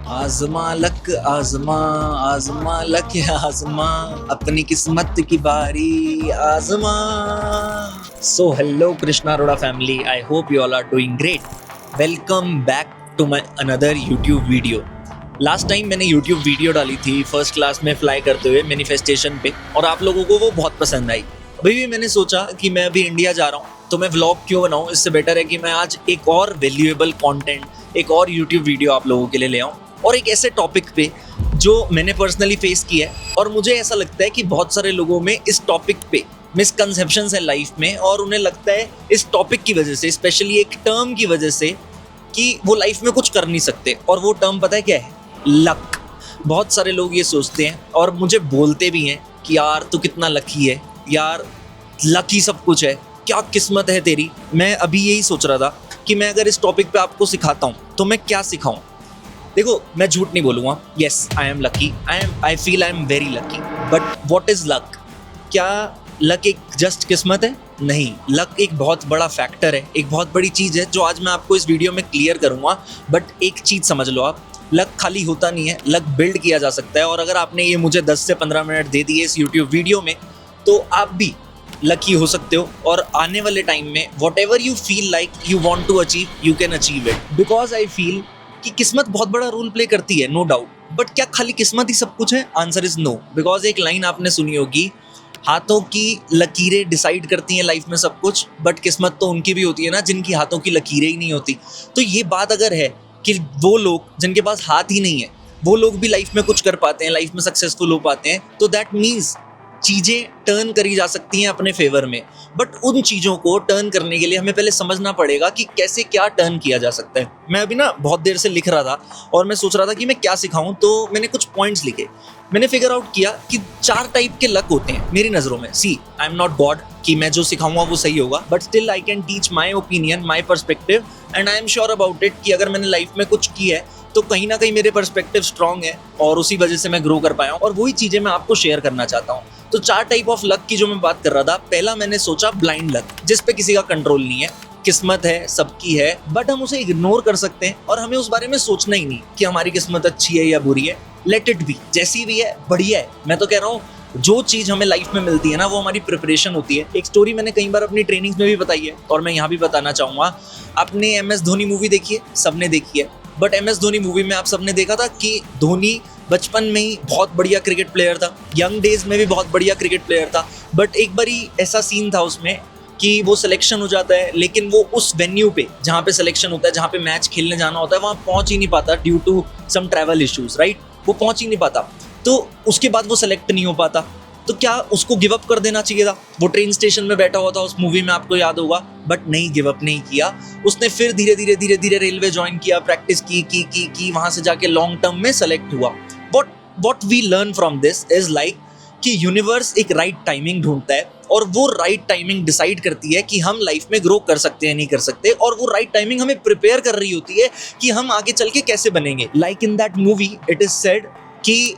आजमा लक आजमा आजमा लक आजमा अपनी किस्मत की बारी आजमा. So hello Krishna Aroda family, I hope you all are doing great. Welcome back to my another YouTube video. Last time मैंने YouTube वीडियो डाली थी फर्स्ट क्लास में फ्लाई करते हुए मैनिफेस्टेशन पे, और आप लोगों को वो बहुत पसंद आई. अभी भी मैंने सोचा कि मैं अभी इंडिया जा रहा हूँ तो मैं व्लॉग क्यों बनाऊँ, इससे बेटर है कि मैं आज एक और वैल्यूएबल कंटेंट, एक और YouTube वीडियो आप लोगों के लिए ले आऊँ, और एक ऐसे टॉपिक पे जो मैंने पर्सनली फेस किया है. और मुझे ऐसा लगता है कि बहुत सारे लोगों में इस टॉपिक पे मिसकंसेप्शंस है लाइफ में, और उन्हें लगता है इस टॉपिक की वजह से, स्पेशली एक टर्म की वजह से, कि वो लाइफ में कुछ कर नहीं सकते. और वो टर्म पता है क्या है? लक. बहुत सारे लोग ये सोचते हैं और मुझे बोलते भी हैं कि यार तू कितना लकी है, यार लकी सब कुछ है, क्या किस्मत है तेरी. मैं अभी यही सोच रहा था कि मैं अगर इस टॉपिक पे आपको सिखाता हूँ तो मैं क्या सिखाऊं. देखो, मैं झूठ नहीं बोलूँगा. Yes, I am lucky, I feel I am very lucky. But what is luck? क्या लक एक जस्ट किस्मत है? नहीं, लक एक बहुत बड़ा फैक्टर है, एक बहुत बड़ी चीज़ है जो आज मैं आपको इस वीडियो में क्लियर करूँगा. बट एक चीज़ समझ लो आप, लक खाली होता नहीं है, लक बिल्ड किया जा सकता है. और अगर आपने ये मुझे 10 से 15 मिनट दे दिए इस यूट्यूब वीडियो में, तो आप भी लकी हो सकते हो. और आने वाले टाइम में whatever you feel like you want to achieve, you can achieve it. Because I feel कि किस्मत बहुत बड़ा रोल प्ले करती है, नो डाउट. बट क्या खाली किस्मत ही सब कुछ है? Answer is no. बिकॉज एक लाइन आपने सुनी होगी, हाथों की लकीरें डिसाइड करती हैं लाइफ में सब कुछ, बट किस्मत तो उनकी भी होती है ना जिनकी हाथों की लकीरें ही नहीं होती. तो ये बात अगर है कि वो लोग जिनके पास हाथ ही नहीं है, वो लोग भी लाइफ में कुछ कर पाते हैं, लाइफ में सक्सेसफुल हो पाते हैं, तो दैट मीन्स चीज़ें टर्न करी जा सकती हैं अपने फेवर में. बट उन चीज़ों को टर्न करने के लिए हमें पहले समझना पड़ेगा कि कैसे क्या टर्न किया जा सकता है. मैं अभी ना बहुत देर से लिख रहा था और मैं सोच रहा था कि मैं क्या सिखाऊं, तो मैंने कुछ पॉइंट्स लिखे. मैंने फिगर आउट किया कि 4 टाइप के लक होते हैं मेरी नज़रों में. सी, आई एम नॉट गॉड कि मैं जो सिखाऊंगा वो सही होगा, but still I can teach my opinion, my perspective, and I am sure about it कि अगर मैंने लाइफ में कुछ किया है तो कहीं ना कहीं मेरे पर्सपेक्टिव स्ट्रांग है और उसी वजह से मैं ग्रो कर पाया हूँ, और वही चीज़ें मैं आपको शेयर करना चाहता हूँ. तो 4 टाइप ऑफ लक की जो मैं बात कर रहा था, पहला मैंने सोचा ब्लाइंड लक, जिस पे किसी का कंट्रोल नहीं है. किस्मत है, सबकी है, बट हम उसे इग्नोर कर सकते हैं और हमें उस बारे में सोचना ही नहीं कि हमारी किस्मत अच्छी है या बुरी है. लेट इट बी, जैसी भी है बढ़िया है. मैं तो कह रहा हूँ जो चीज़ हमें लाइफ में मिलती है ना, वो हमारी प्रिपरेशन होती है. एक स्टोरी मैंने कई बार अपनी ट्रेनिंग्स में भी बताई है और मैं यहाँ भी बताना चाहूँगा. आपने MS धोनी मूवी देखी है? सबने देखी है. बट MS धोनी मूवी में आप सबने देखा था कि धोनी बचपन में ही बहुत बढ़िया क्रिकेट प्लेयर था, यंग डेज में भी बहुत बढ़िया क्रिकेट प्लेयर था. बट एक बारी ऐसा सीन था उसमें कि वो सिलेक्शन हो जाता है, लेकिन वो उस वेन्यू पे जहाँ पे सिलेक्शन होता है, जहाँ पे मैच खेलने जाना होता है, वहाँ पहुँच ही नहीं पाता due to some travel issues, right. वो पहुँच ही नहीं पाता, तो उसके बाद वो सेलेक्ट नहीं हो पाता. तो क्या उसको गिव अप कर देना चाहिए था? वो ट्रेन स्टेशन में बैठा हुआ था उस मूवी में, आपको याद होगा. बट नहीं, गिव अप नहीं किया उसने. फिर धीरे धीरे रेलवे ज्वाइन किया, प्रैक्टिस की वहाँ से जाके लॉन्ग टर्म में सेलेक्ट हुआ. What we learn from this is like कि यूनिवर्स एक राइट टाइमिंग ढूंढता है, और वो राइट टाइमिंग डिसाइड करती है कि हम लाइफ में ग्रो कर सकते हैं नहीं कर सकते, और वो राइट टाइमिंग हमें प्रिपेयर कर रही होती है कि हम आगे चल के कैसे बनेंगे. Like in that movie it is said कि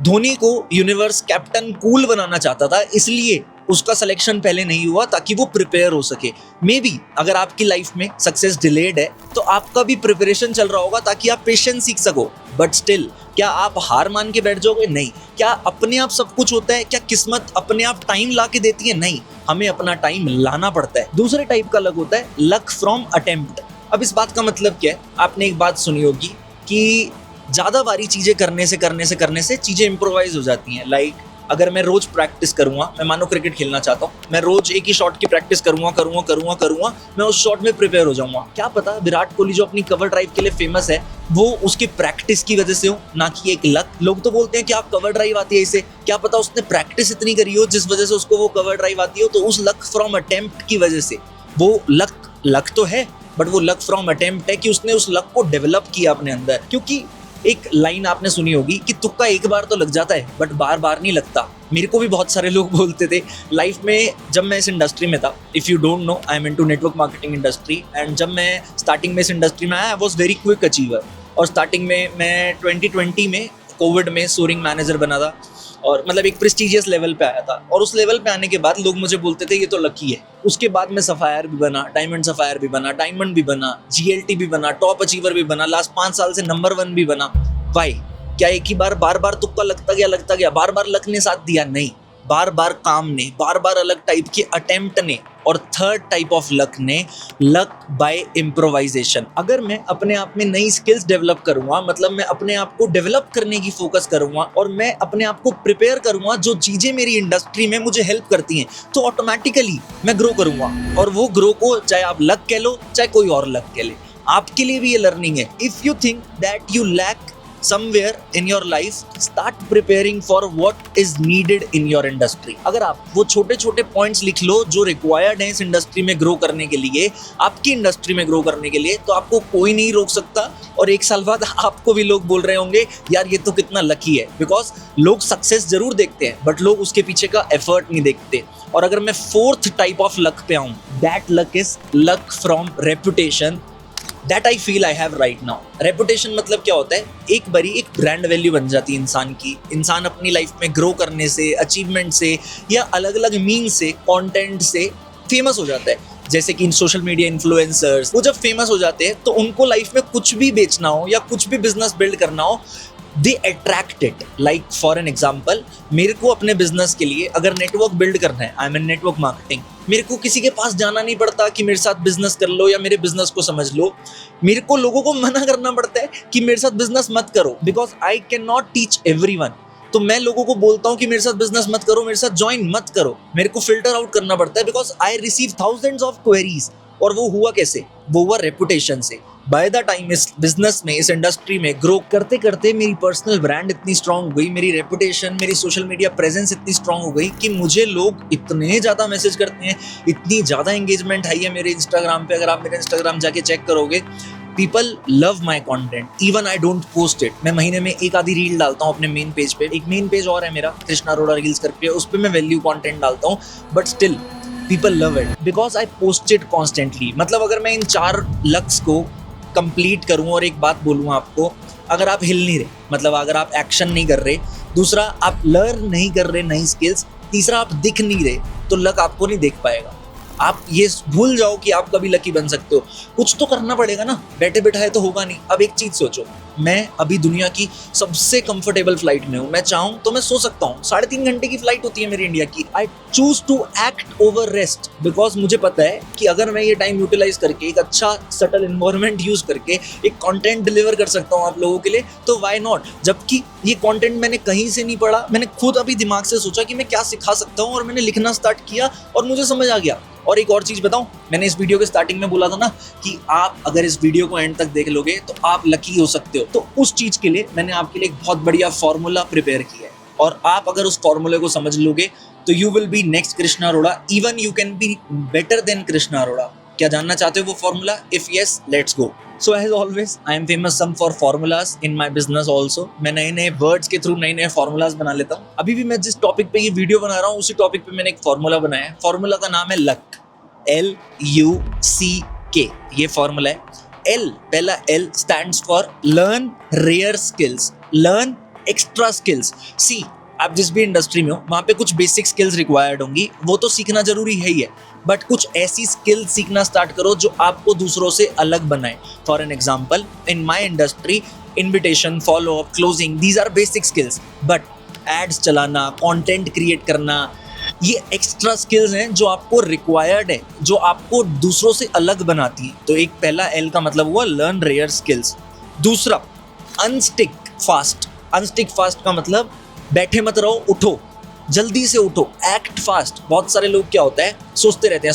धोनी को यूनिवर्स कैप्टन कूल बनाना चाहता था, इसलिए उसका सिलेक्शन पहले नहीं हुआ ताकि वो प्रिपेयर हो सके. मे बी अगर आपकी लाइफ में सक्सेस डिलेड है तो आपका भी प्रिपरेशन चल रहा होगा ताकि आप पेशेंस सीख सको. बट स्टिल, क्या आप हार मान के बैठ जाओगे? नहीं. क्या अपने आप सब कुछ होता है? क्या किस्मत अपने आप टाइम ला के देती है? नहीं, हमें अपना टाइम लाना पड़ता है. दूसरे टाइप का लक होता है लक फ्रॉम अटेम्प्ट. अब इस बात का मतलब क्या है? आपने एक बात सुनी होगी कि ज़्यादा बारी चीज़ें करने से चीज़ें इम्प्रोवाइज हो जाती हैं. लाइक अगर मैं रोज़ प्रैक्टिस करूँगा, मैं मानो क्रिकेट खेलना चाहता हूँ, मैं रोज़ एक ही शॉट की प्रैक्टिस करूँगा, मैं उस शॉट में प्रिपेयर हो जाऊँगा. क्या पता विराट कोहली जो अपनी कवर ड्राइव के लिए फेमस है, वो उसकी प्रैक्टिस की वजह से हो, ना कि एक लक. लोग तो बोलते हैं कि आप कवर ड्राइव आती है इसे, क्या पता उसने प्रैक्टिस इतनी करी हो जिस वजह से उसको वो कवर ड्राइव आती हो. तो उस लक फ्रॉम अटेम्प्ट की वजह से वो लक तो है, बट वो लक फ्रॉम अटेम्प्ट है कि उसने उस लक को डेवलप किया अपने अंदर. क्योंकि एक लाइन आपने सुनी होगी कि तुक्का एक बार तो लग जाता है बट बार बार नहीं लगता. मेरे को भी बहुत सारे लोग बोलते थे लाइफ में, जब मैं इस इंडस्ट्री में था. If you don't know, I am into network marketing industry, and जब मैं स्टार्टिंग में इस इंडस्ट्री में आया, I was very quick achiever. और स्टार्टिंग में मैं 2020 में कोविड में सोरिंग मैनेजर बना था, और मतलब एक प्रेस्टिजियस लेवल पे आया था. और उस लेवल पे आने के बाद लोग मुझे बोलते थे ये तो लकी है. उसके बाद मैं सफायर भी बना, डायमंड सफायर भी बना, डायमंड भी बना, GLT भी बना, टॉप अचीवर भी बना, लास्ट 5 साल से नंबर 1 भी बना. वाई? क्या एक ही बार बार बार तुक्का लगता गया, बार बार लक ने साथ दिया? नहीं, बार बार काम ने, बार बार अलग टाइप के अटेम्प्ट ने, और थर्ड टाइप ऑफ लक ने, लक बाय इम्प्रोवाइजेशन। अगर मैं अपने आप में नई स्किल्स डेवलप करूंगा, मतलब मैं अपने आप को डेवलप करने की फोकस करूंगा और मैं अपने आप को प्रिपेयर करूंगा जो चीजें मेरी इंडस्ट्री में मुझे हेल्प करती हैं, तो ऑटोमेटिकली मैं ग्रो करूंगा। और वो ग्रो को चाहे आप लक कह लो, चाहे कोई और लक कह ले, आपके लिए भी ये लर्निंग है। If you think that you lack somewhere in your life, start preparing for what is needed in your industry। अगर आप वो छोटे छोटे पॉइंट्स लिख लो जो रिक्वायर्ड हैं इस इंडस्ट्री में ग्रो करने के लिए, आपकी इंडस्ट्री में ग्रो करने के लिए, तो आपको कोई नहीं रोक सकता। और एक साल बाद आपको भी लोग बोल रहे होंगे यार ये तो कितना लकी है, बिकॉज लोग सक्सेस जरूर देखते हैं बट लोग उसके पीछे का एफर्ट नहीं देखते। और अगर मैं फोर्थ टाइप ऑफ लक पे आऊँ, that luck is luck from reputation that I feel I have right now. Reputation मतलब क्या होता है? एक बारी एक ब्रांड वैल्यू बन जाती है इंसान की। इंसान अपनी लाइफ में ग्रो करने से, अचीवमेंट से या अलग अलग मीन से, कंटेंट से फेमस हो जाता है। जैसे कि इन सोशल मीडिया इन्फ्लुएंसर्स, वो जब फेमस हो जाते हैं तो उनको लाइफ में कुछ भी बेचना हो या कुछ भी बिजनेस बिल्ड करना हो, they attract it. Like for an example, मेरे को अपने बिजनेस के लिए अगर नेटवर्क बिल्ड करना है, I am in network marketing, मेरे को किसी के पास जाना नहीं पड़ता कि मेरे साथ बिजनेस कर लो या मेरे बिजनेस को समझ लो। मेरे को लोगों को मना करना पड़ता है कि मेरे साथ बिजनेस मत करो, because I can not teach everyone. तो मैं लोगों को बोलता हूँ कि मेरे साथ बिजनेस मत करो, मेरे साथ ज्वाइन मत करो। मेरे को फिल्टर आउट करना पड़ता है because I receive thousands of queries. और वो हुआ कैसे? वो हुआ रेपुटेशन से। बाय द टाइम इस बिजनेस में, इस इंडस्ट्री में ग्रो करते करते मेरी पर्सनल ब्रांड इतनी स्ट्रांग हो गई, मेरी रेपुटेशन, मेरी सोशल मीडिया प्रेजेंस इतनी स्ट्रांग हो गई कि मुझे लोग इतने ज़्यादा मैसेज करते हैं, इतनी ज़्यादा एंगेजमेंट है मेरे इंस्टाग्राम पे। अगर आप मेरे इंस्टाग्राम जाके चेक करोगे, people love my content even I don't post it. मैं महीने में एक आधी रील डालता हूँ अपने मेन पेज पे। एक मेन पेज और है मेरा, कृष्णा अरोड़ा रील्स करके, उस पर मैं वैल्यू कॉन्टेंट डालता हूँ, but still people love it because I post it constantly। मतलब अगर मैं इन 4 लक्स को कंप्लीट करूँ और एक बात बोलूँ आपको, अगर आप हिल नहीं रहे, मतलब अगर आप एक्शन नहीं कर रहे, दूसरा आप लर्न नहीं कर रहे नई स्किल्स, तीसरा आप दिख नहीं रहे, तो लक आपको नहीं देख पाएगा। आप ये भूल जाओ कि आप कभी लकी बन सकते हो। कुछ तो करना पड़ेगा ना, बैठे बैठाए तो होगा नहीं। अब एक चीज सोचो, मैं अभी दुनिया की सबसे कंफर्टेबल फ्लाइट में हूँ। मैं चाहूँ तो मैं सो सकता हूँ। 3.5 घंटे की फ्लाइट होती है मेरी इंडिया की। I choose to act over rest because मुझे पता है कि अगर मैं ये टाइम यूटिलाइज करके एक अच्छा सटल एनवायरनमेंट यूज करके एक कंटेंट डिलीवर कर सकता हूँ आप लोगों के लिए, तो व्हाई नॉट। जबकि ये कंटेंट मैंने कहीं से नहीं पढ़ा, मैंने खुद अभी दिमाग से सोचा कि मैं क्या सिखा सकता हूँ और मैंने लिखना स्टार्ट किया और मुझे समझ आ गया। और एक और चीज बताऊं, मैंने इस वीडियो के स्टार्टिंग में बोला था ना कि आप अगर इस वीडियो को एंड तक देख लोगे तो आप लकी हो सकते हो। तो उस चीज के लिए मैंने आपके लिए एक बहुत बढ़िया फॉर्मूला प्रिपेयर किया है, और आप अगर उस फॉर्मूले को समझ लोगे तो you will be next Krishna Arora. Even you can be better than Krishna Arora. क्या जानना चाहते हो वो formula? If yes, let's go. So as always, I am famous some for formulas in my business also। मैं नए नए वर्ड्स के थ्रू नए नए फॉर्मूलाज बना लेता हूँ। अभी भी मैं जिस टॉपिक पे ये वीडियो बना रहा हूँ उसी टॉपिक पे मैंने एक फॉर्मूला बनाया है। फॉर्मूला का नाम है लक, LUCK। ये फॉर्मूला है। L, पहला L stands for learn rare skills, learn extra skills। See, आप जिस भी इंडस्ट्री में हो वहाँ पे कुछ बेसिक स्किल्स रिक्वायर्ड होंगी, वो तो सीखना जरूरी है ही है, बट कुछ ऐसी स्किल्स सीखना स्टार्ट करो जो आपको दूसरों से अलग बनाए। For an example, in my industry, invitation, follow up, closing, these are basic skills, but ads चलाना, कंटेंट क्रिएट करना, ये एक्स्ट्रा स्किल्स हैं जो आपको रिक्वायर्ड है, जो आपको दूसरों से अलग बनाती है। तो एक पहला L का मतलब हुआ लर्न रेयर स्किल्स। दूसरा, अनस्टिक फास्ट। अनस्टिक फास्ट का मतलब बैठे मत रहो, उठो, जल्दी से उठो, एक्ट फास्ट। बहुत सारे लोग क्या होता है, सोचते रहते हैं,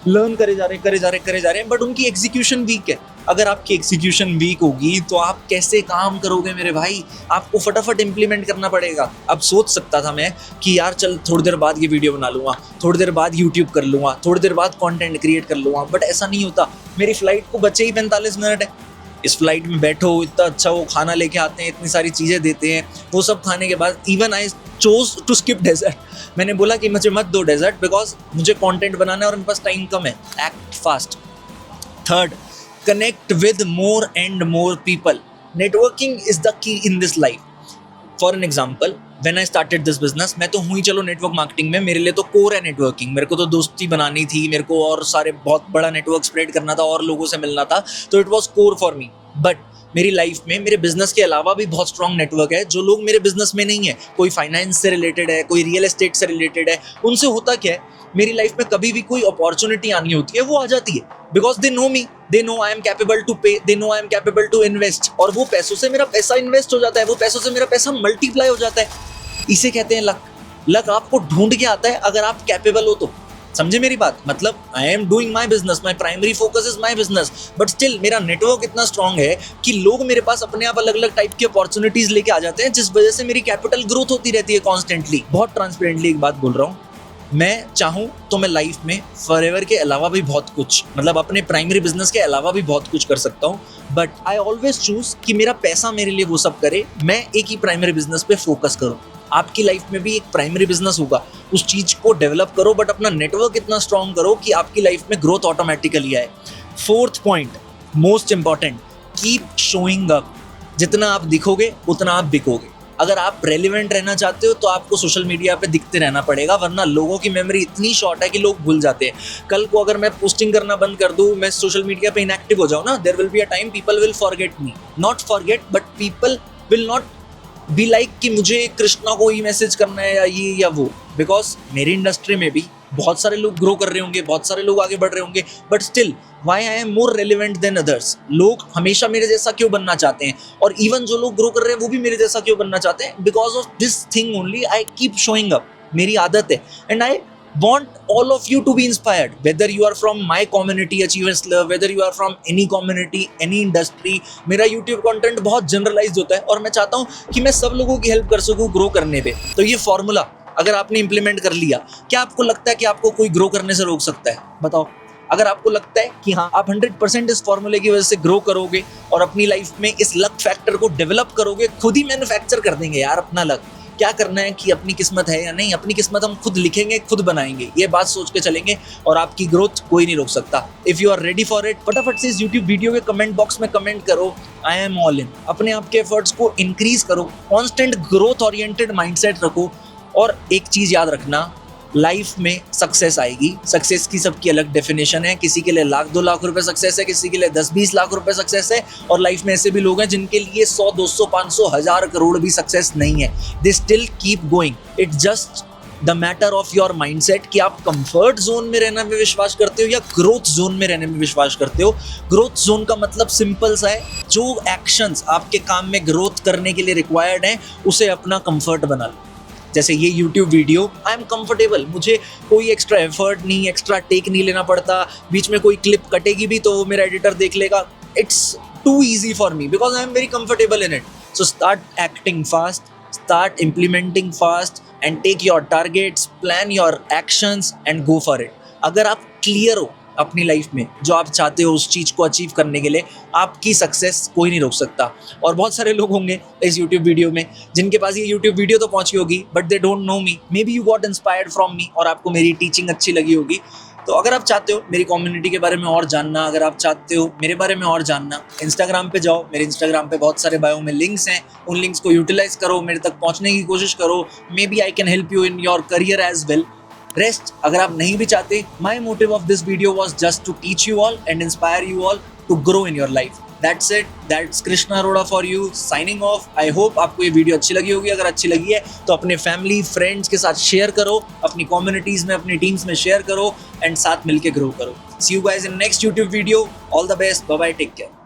लर्न करे जा रहे हैं, बट उनकी एग्जीक्यूशन वीक है। अगर आपकी एग्जीक्यूशन वीक होगी तो आप कैसे काम करोगे मेरे भाई? आपको फटाफट इंप्लीमेंट करना पड़ेगा। अब सोच सकता था मैं कि यार चल थोड़ी देर बाद ये वीडियो बना लूंगा, थोड़ी देर बाद यूट्यूब कर लूंगा, थोड़ी देर बाद कंटेंट क्रिएट कर लूंगा, बट ऐसा नहीं होता। मेरी फ्लाइट को बचे ही 45 मिनट है। इस फ्लाइट में बैठो, इतना अच्छा वो खाना लेके आते हैं, इतनी सारी चीज़ें देते हैं, वो सब खाने के बाद even I chose to skip dessert. मैंने बोला कि मुझे मत दो डेजर्ट बिकॉज मुझे कंटेंट बनाना है और मेरे पास टाइम कम है। Act fast. Third, connect with more and more people. Networking is the key in this life. For an example, when I started this business, मैं तो हुई चलो नेटवर्क मार्केटिंग में, मेरे लिए तो कोर है नेटवर्किंग। मेरे को तो दोस्ती बनानी थी, मेरे को और सारे बहुत बड़ा नेटवर्क स्प्रेड करना था और लोगों से मिलना था, तो it was core for me. But मेरी लाइफ में मेरे बिजनेस के अलावा भी बहुत स्ट्रॉन्ग नेटवर्क है जो लोग मेरे बिजनेस में नहीं है। कोई फाइनेंस से रिलेटेड है, कोई रियल एस्टेट से रिलेटेड है। उनसे होता क्या है, मेरी लाइफ में कभी भी कोई अपॉर्चुनिटी आनी होती है वो आ जाती है, because they know me, they know I am capable to pay, they know I am capable to invest, और वो पैसों से मेरा पैसा इन्वेस्ट हो जाता है, वो पैसों से मेरा पैसा मल्टीप्लाई हो जाता है। इसे कहते हैं लक। लक आपको ढूंढ के आता है अगर आप कैपेबल हो तो। समझे मेरी बात? मतलब I am doing my business, my primary focus is my business, but still मेरा नेटवर्क इतना स्ट्रांग है कि लोग मेरे पास अपने आप अलग अलग टाइप की अपॉर्चुनिटीज लेके आ जाते हैं, जिस वजह से मेरी कैपिटल ग्रोथ होती रहती है कॉन्स्टेंटली। बहुत ट्रांसपेरेंटली एक बात बोल रहा हूँ, मैं चाहूँ तो मैं लाइफ में फॉरएवर के अलावा भी बहुत कुछ, मतलब अपने प्राइमरी बिजनेस के अलावा भी बहुत कुछ कर सकता हूँ, बट आई ऑलवेज चूज कि मेरा पैसा मेरे लिए वो सब करे, मैं एक ही प्राइमरी बिजनेस पे फोकस करूँ। आपकी लाइफ में भी एक प्राइमरी बिजनेस होगा, उस चीज को डेवलप करो, बट अपना नेटवर्क इतना स्ट्रांग करो कि आपकी लाइफ में ग्रोथ ऑटोमेटिकली आए। Fourth point, most important, keep showing up. जितना आप दिखोगे उतना आप बिकोगे। अगर आप रेलिवेंट रहना चाहते हो तो आपको सोशल मीडिया पे दिखते रहना पड़ेगा, वरना लोगों की मेमोरी इतनी शॉर्ट है कि लोग भूल जाते हैं। कल को अगर मैं पोस्टिंग करना बंद कर दूं, मैं सोशल मीडिया पे इनएक्टिव हो जाऊं ना, there will be a time people will forget me, not forget but people will not be like कि मुझे कृष्णा को ही मैसेज करना है या ये या वो, बिकॉज मेरी इंडस्ट्री में भी बहुत सारे लोग ग्रो कर रहे होंगे, बहुत सारे लोग आगे बढ़ रहे होंगे, but still why I am more relevant than others. लोग हमेशा मेरे जैसा क्यों बनना चाहते हैं, और इवन जो लोग ग्रो कर रहे हैं वो भी मेरे जैसा क्यों बनना चाहते हैं? Because of this thing only I keep showing up. मेरी आदत है, and I want all of you to be inspired, whether you are from my community Achievers Club, whether you are from any community, any industry। मेरा YouTube content बहुत generalised होता है और मैं चाहता हूँ कि मैं सब लोगों की हेल्प कर सकूँ ग्रो करने पे। तो ये फॉर्मूला अगर आपने इंप्लीमेंट कर लिया, क्या आपको लगता है कि आपको कोई ग्रो करने से रोक सकता है? बताओ। अगर आपको लगता है कि हाँ आप 100% इस फॉर्मूले की वजह से ग्रो करोगे और अपनी लाइफ में इस लक फैक्टर को डेवलप करोगे, खुद ही मैन्युफैक्चर कर देंगे यार अपना लक। क्या करना है कि अपनी किस्मत है या नहीं, अपनी किस्मत हम खुद लिखेंगे, खुद बनाएंगे, ये बात सोच के चलेंगे और आपकी ग्रोथ कोई नहीं रोक सकता। If you are ready for it, फटाफट से इस यूट्यूब वीडियो के कमेंट बॉक्स में कमेंट करो, आई एम ऑल इन। अपने आप के एफर्ट्स को इंक्रीज करो, कॉन्स्टेंट ग्रोथ ओरिएंटेड माइंडसेट रखो, और एक चीज याद रखना, लाइफ में सक्सेस आएगी। सक्सेस की सबकी अलग डेफिनेशन है, किसी के लिए 1,00,000-2 लाख रुपए सक्सेस है, किसी के लिए 10-20 लाख रुपए सक्सेस है, और लाइफ में ऐसे भी लोग हैं जिनके लिए 100, 200, 500, 1000 करोड़ भी सक्सेस नहीं है। They still keep going. It's just the matter of your mindset कि आप कंफर्ट जोन में रहने में विश्वास करते हो या ग्रोथ जोन में रहने में विश्वास करते हो। ग्रोथ जोन का मतलब सिंपल सा है, जो एक्शंस आपके काम में ग्रोथ करने के लिए रिक्वायर्ड हैं उसे अपना कंफर्ट बना लो। जैसे ये YouTube video, I am comfortable, मुझे कोई एक्स्ट्रा एफर्ट नहीं, एक्स्ट्रा टेक नहीं लेना पड़ता, बीच में कोई क्लिप कटेगी भी तो मेरा एडिटर देख लेगा। It's too easy for me because I am very comfortable in it. So start acting fast, start implementing fast and take your targets, plan your actions and go for it. अगर आप clear हो अपनी life में जो आप चाहते हो उस चीज़ को अचीव करने के लिए, आपकी सक्सेस कोई नहीं रोक सकता। और बहुत सारे लोग होंगे इस YouTube वीडियो में जिनके पास ये YouTube वीडियो तो पहुंची होगी but they don't know me, may be you got inspired from me और आपको मेरी टीचिंग अच्छी लगी होगी। तो अगर आप चाहते हो मेरी कम्युनिटी के बारे में और जानना, अगर आप चाहते हो मेरे बारे में और जानना, इंस्टाग्राम पे जाओ, मेरे इंस्टाग्राम पे बहुत सारे बायो में लिंक्स हैं, उन लिंक्स को यूटिलाइज करो, मेरे तक पहुंचने की कोशिश करो। Maybe I can help you in your career as well. Rest अगर आप नहीं भी चाहते, my motive of this video was just to teach you all and inspire you all to grow in your life. That's it, that's Krishna Arora for you, signing off. I hope आपको ये video अच्छी लगी होगी। अगर अच्छी लगी है तो अपने फैमिली फ्रेंड्स के साथ शेयर करो, अपनी कम्युनिटीज में, अपनी टीम्स में शेयर करो एंड साथ मिलके ग्रो करो। See you guys in next YouTube video. All the best, bye bye, take care.